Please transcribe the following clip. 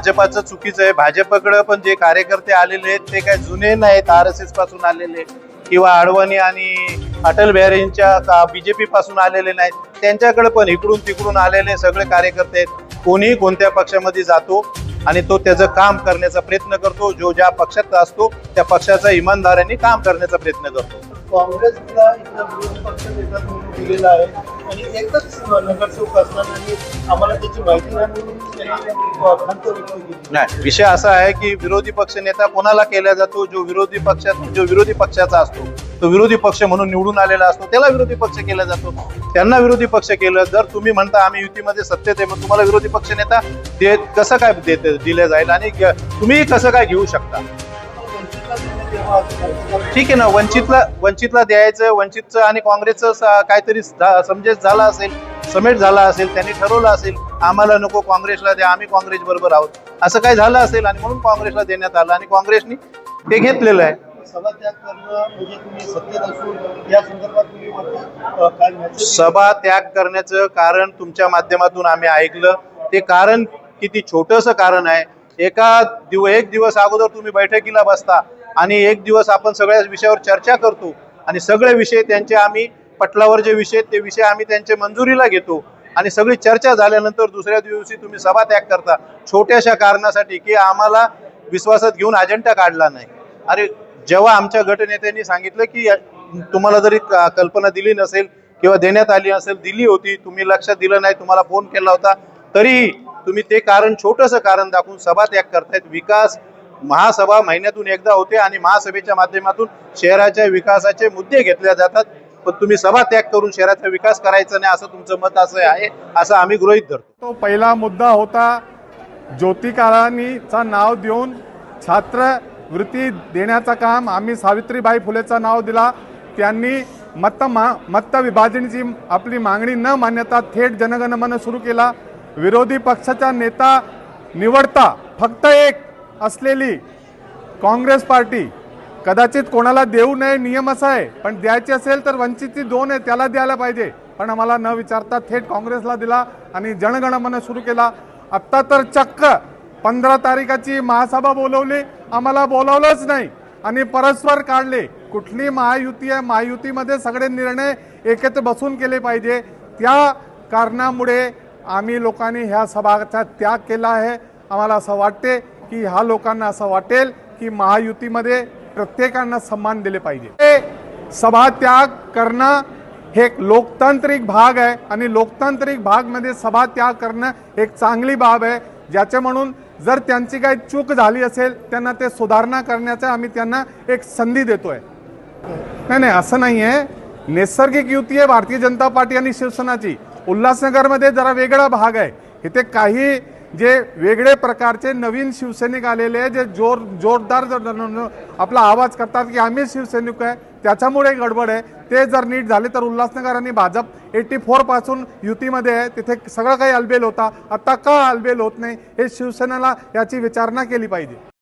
भाजपाचं चुकीचं आहे। भाजपकडे पण जे कार्यकर्ते आलेले आहेत ते काय जुने नाहीत, RSS पासून आलेले किंवा अडवाणी आणि अटल बिहारींच्या बीजेपी पासून आलेले नाहीत। त्यांच्याकडे पण इकडून तिकडून आलेले सगळे कार्यकर्ते आहेत। कोणी कोणत्या पक्षामध्ये जातो आणि तो त्याचं काम करण्याचा प्रयत्न करतो, जो ज्या पक्षात असतो त्या पक्षाचा इमानदारीने काम करण्याचा प्रयत्न करतो। काँग्रेसला इथला विरोधी पक्ष नेता म्हणून दिलेला आहे आणि एकच नगरसेवक असताना आम्हाला त्याची माहिती नाही म्हणून त्यांनी खंत व्यक्त केली। नाही, विषय असा आहे की विरोधी पक्ष नेता कोणाला केला जातो? जो विरोधी पक्षाचा असतो, तो विरोधी पक्ष म्हणून निवडून आलेला असतो, त्याला विरोधी पक्ष केला जातो। त्यांना विरोधी पक्ष केलं। जर तुम्ही म्हणता आम्ही युतीमध्ये सत्तेत आहे, मग तुम्हाला विरोधी पक्ष नेता कसं काय दिले जाईल आणि तुम्ही कसं काय घेऊ शकता? ठीक आहे ना, वंचितला द्यायचं, वंचितचं आणि काँग्रेसचं काहीतरी समेट झाला असेल, त्यांनी ठरवलं असेल आम्हाला नको काँग्रेसला द्या, आम्ही काँग्रेस बरोबर आहोत, असं काही झालं असेल आणि म्हणून काँग्रेसला देण्यात आलं आणि काँग्रेसनी ते घेतलेलं आहे। सभात्याग करणं म्हणजे तुम्ही सत्तेत असून या संदर्भात तुम्ही सभा त्याग करण्याचं कारण तुमच्या माध्यमातून आम्ही ऐकलं। ते कारण किती छोटंसं कारण आहे। एक दिवस अगोदर तुम्ही बैठकीला बसता आणि एक दिवस आपण सगळ्या विषयावर चर्चा करतो आणि सगळे विषय त्यांचे आम्ही पटलावर जे विषय ते विषय आम्ही त्यांच्या मंजुरीला घेतो आणि सगळी चर्चा झाल्यानंतर दुसऱ्या दिवशी तुम्ही सभा त्याग करता छोट्याशा कारणासाठी की आम्हाला विश्वासात घेऊन अजेंडा काढला नाही। अरे, जेव्हा आमच्या गटनेत्यांनी सांगितलं की तुम्हाला जरी कल्पना दिली नसेल किंवा देण्यात आली असेल, दिली होती, तुम्ही लक्ष दिलं नाही, तुम्हाला फोन केला होता, तरी तुम्ही ते कारण छोटंसं कारण दाखवून सभा त्याग करतायत। विकास महासभा महिन्यातून एकदा होते आणि महासभेच्या माध्यमातून शहराच्या विकासाचे मुद्दे घेतले जातात, पण तुम्ही सभा त्याग करून शहराचा विकास करायचा नाही असं तुमचं मत असं आहे, असं आम्ही गृहीत धरतो। तो पहिला मुद्दा होता ज्योतिकारांनीचा नाव देऊन छात्रवृत्ती देण्याचं काम आम्ही सावित्रीबाई फुलेचं नाव दिला। त्यांनी मत विभाजनाची आपली मागणी न मान्यता थेट जनगणमन सुरू केला। विरोधी पक्षाचा नेता निवडता फक्त एक असलेली काँग्रेस पार्टी कदाचित कोणाला देऊ नये, नियम असा आहे, पण द्यायची असेल तर वंचितची 2 आहे त्याला द्यायला पाहिजे, पण आम्हाला न विचारता थेट काँग्रेसला दिला आणि जनगणमन सुरू केला। आत्ता तर चक्क 15 तारखेची महासभा बोलवली, आम्हाला बोलवलंच नाही आणि परस्पर काढले। कुठली महायुती आहे? महायुतीमध्ये सगळे निर्णय एकत्र बसून केले पाहिजे। त्या कारणामुळे आम्ही लोकांनी ह्या सभाचा त्याग केला आहे। आम्हाला असं वाटते की ह्या लोकांना असं वाटेल की महायुतीमध्ये प्रत्येकांना सन्मान दिले पाहिजे। सभा त्याग करणं हे एक लोकतांत्रिक भाग आहे आणि लोकतांत्रिक भागमध्ये सभा त्याग करणं एक चांगली बाब आहे, ज्याचे म्हणून जर त्यांची काही चूक झाली असेल त्यांना ते सुधारणा करण्याचा आम्ही त्यांना एक संधी देतोय। नाही, असं नाही आहे। नैसर्गिक युती आहे भारतीय जनता पार्टी आणि शिवसेनाची। उल्हासनगरमध्ये जरा वेगळा भाग आहे, इथे काही जे वेगळे प्रकारचे नवीन शिवसैनिक आलेले जे जोरदार आपला आवाज करतात की आम्ही शिवसैनिक आहे, त्याच्यामुळे गडबड आहे। ते जर नीट झाले तर उल्हासनगर आणि भाजप 84 पासून युतीमध्ये आहे, तिथे सगळं काही अलबेल होता, आता का अलबेल होत नाही हे शिवसेनेला याची विचारणा केली पाहिजे।